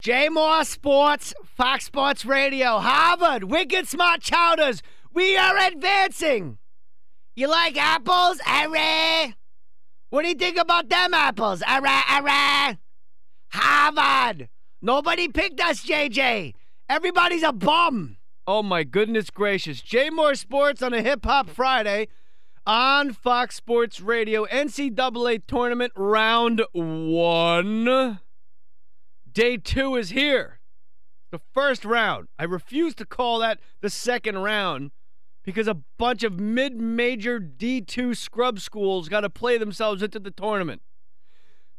J. Mohr Sports, Fox Sports Radio, Harvard, Wicked Smart Chowders. We are advancing. You like apples? Array. What do you think about them apples? Array. Harvard. Nobody picked us, JJ. Everybody's a bum. Oh, my goodness gracious. J. Mohr Sports on a Hip Hop Friday on Fox Sports Radio. NCAA Tournament Round 1. Day 2 is here. The first round. I refuse to call that the second round because a bunch of mid-major D2 scrub schools got to play themselves into the tournament.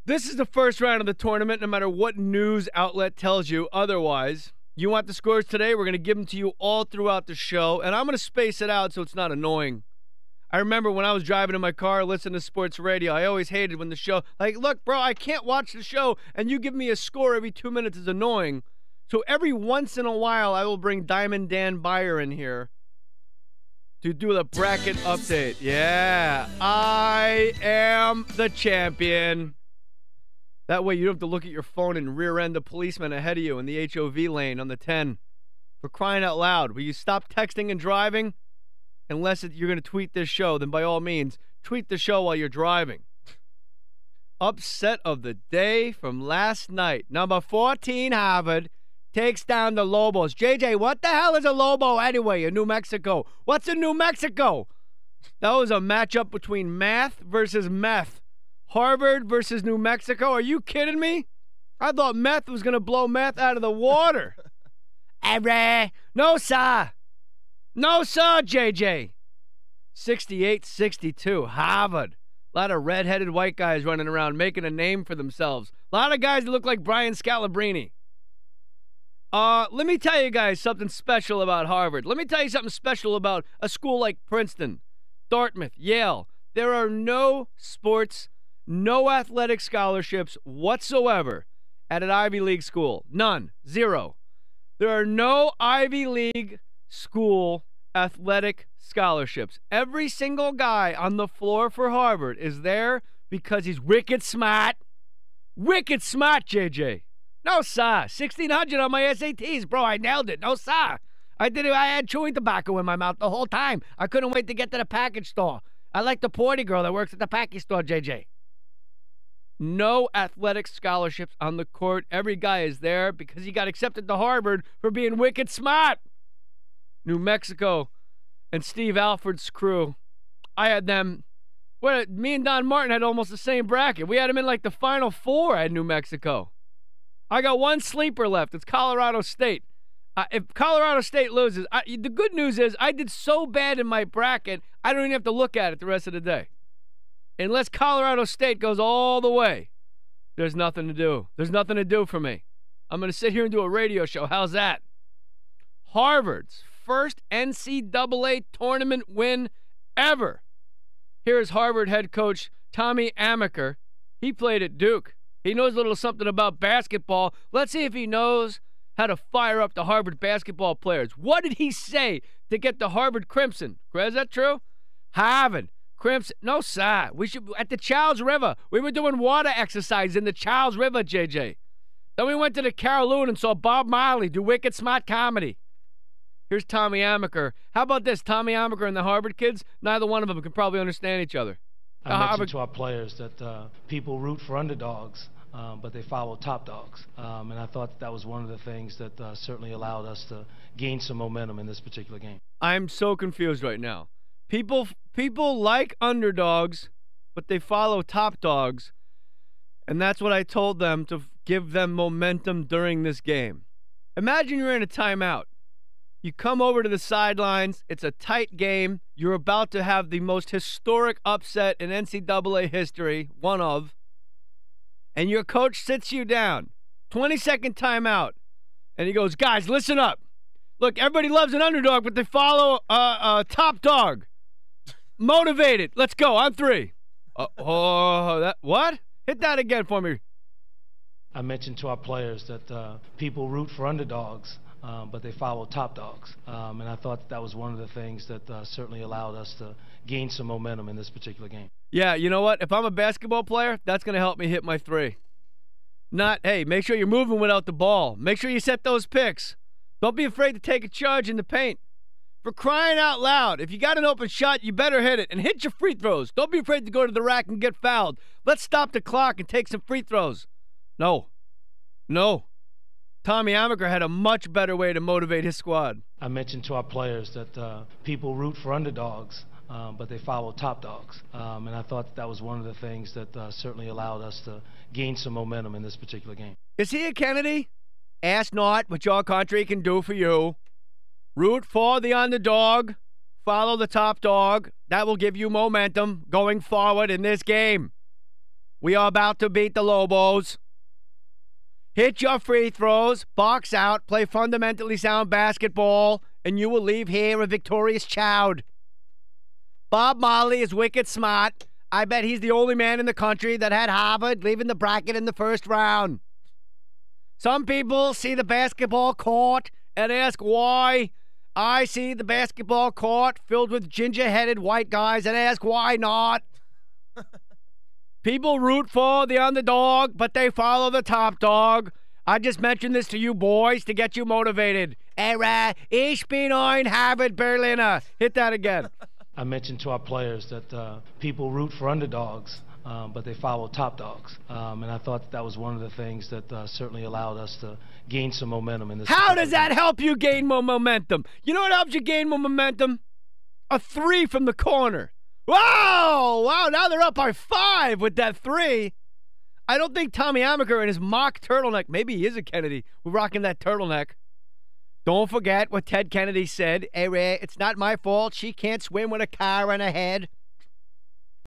This is the first round of the tournament, no matter what news outlet tells you otherwise. You want the scores today? We're going to give them to you all throughout the show, and I'm going to space it out so it's not annoying. I remember when I was driving in my car listening to sports radio, I always hated when the show, like, look, bro, I can't watch the show, and you give me a score every 2 minutes is annoying. So every once in a while, I will bring Diamond Dan Beyer in here to do the bracket update. Yeah, I am the champion. That way you don't have to look at your phone and rear-end the policeman ahead of you in the HOV lane on the 10. For crying out loud, will you stop texting and driving? Unless you're going to tweet this show, then by all means, tweet the show while you're driving. Upset of the day from last night. Number 14, Harvard, takes down the Lobos. JJ, what the hell is a Lobo anyway in New Mexico? What's in New Mexico? That was a matchup between math versus meth. Harvard versus New Mexico. Are you kidding me? I thought meth was going to blow meth out of the water. No, sir. No, sir, JJ. 68-62, Harvard. A lot of redheaded white guys running around making a name for themselves. A lot of guys that look like Brian Scalabrine. Let me tell you guys something special about Harvard. Let me tell you something special about a school like Princeton, Dartmouth, Yale. There are no sports, no athletic scholarships whatsoever at an Ivy League school. None. Zero. There are no Ivy League school athletic scholarships. Every single guy on the floor for Harvard is there because he's wicked smart. Wicked smart, JJ. No, sir. 1,600 on my SATs, bro. I nailed it. No, sir. I had chewing tobacco in my mouth the whole time. I couldn't wait to get to the package store. I like the Porty girl that works at the package store, JJ. No athletic scholarships on the court. Every guy is there because he got accepted to Harvard for being wicked smart. New Mexico and Steve Alford's crew. I had them. Me and Don Martin had almost the same bracket. We had them in like the Final Four at New Mexico. I got one sleeper left. It's Colorado State. If Colorado State loses, the good news is I did so bad in my bracket, I don't even have to look at it the rest of the day. Unless Colorado State goes all the way, there's nothing to do. There's nothing to do for me. I'm going to sit here and do a radio show. How's that? Harvard's first NCAA tournament win ever. Here's Harvard head coach Tommy Amaker. He played at Duke. He knows a little something about basketball. Let's see if he knows how to fire up the Harvard basketball players. What did he say to get the Harvard Crimson? Is that true? Harvard Crimson. No, sir. We should at the Charles River. We were doing water exercise in the Charles River, JJ. Then we went to the Kowloon and saw Bob Marley do wicked smart comedy. Here's Tommy Amaker. How about this? Tommy Amaker and the Harvard kids, neither one of them can probably understand each other. I mentioned to our players that people root for underdogs, but they follow top dogs. And I thought that was one of the things that certainly allowed us to gain some momentum in this particular game. I'm so confused right now. People like underdogs, but they follow top dogs. And that's what I told them to give them momentum during this game. Imagine you're in a timeout. You come over to the sidelines. It's a tight game. You're about to have the most historic upset in NCAA history, one of. And your coach sits you down. 20-second timeout. And he goes, guys, listen up. Look, everybody loves an underdog, but they follow a top dog. Motivated. Let's go. On three. What? Hit that again for me. I mentioned to our players that people root for underdogs, but they follow top dogs. And I thought that was one of the things that certainly allowed us to gain some momentum in this particular game. Yeah, you know what? If I'm a basketball player, that's going to help me hit my three. Hey, make sure you're moving without the ball. Make sure you set those picks. Don't be afraid to take a charge in the paint. For crying out loud, if you got an open shot, you better hit it and hit your free throws. Don't be afraid to go to the rack and get fouled. Let's stop the clock and take some free throws. No. Tommy Amaker had a much better way to motivate his squad. I mentioned to our players that people root for underdogs, but they follow top dogs. And I thought that was one of the things that certainly allowed us to gain some momentum in this particular game. Is he a Kennedy? Ask not what your country can do for you. Root for the underdog. Follow the top dog. That will give you momentum going forward in this game. We are about to beat the Lobos. Hit your free throws, box out, play fundamentally sound basketball, and you will leave here a victorious child. Bob Marley is wicked smart. I bet he's the only man in the country that had Harvard leaving the bracket in the first round. Some people see the basketball court and ask why. I see the basketball court filled with ginger-headed white guys and ask why not. People root for the underdog, but they follow the top dog. I just mentioned this to you boys to get you motivated. Ich bin ein Harvard Berliner. Hit that again. I mentioned to our players that people root for underdogs, but they follow top dogs. And I thought that was one of the things that certainly allowed us to gain some momentum in this. How does that help you gain more momentum? You know what helps you gain more momentum? A three from the corner. Wow, now they're up by 5 with that 3. I don't think Tommy Amaker in his mock turtleneck, maybe he is a Kennedy, we're rocking that turtleneck. Don't forget what Ted Kennedy said. Hey, Ray, it's not my fault. She can't swim with a car on her head.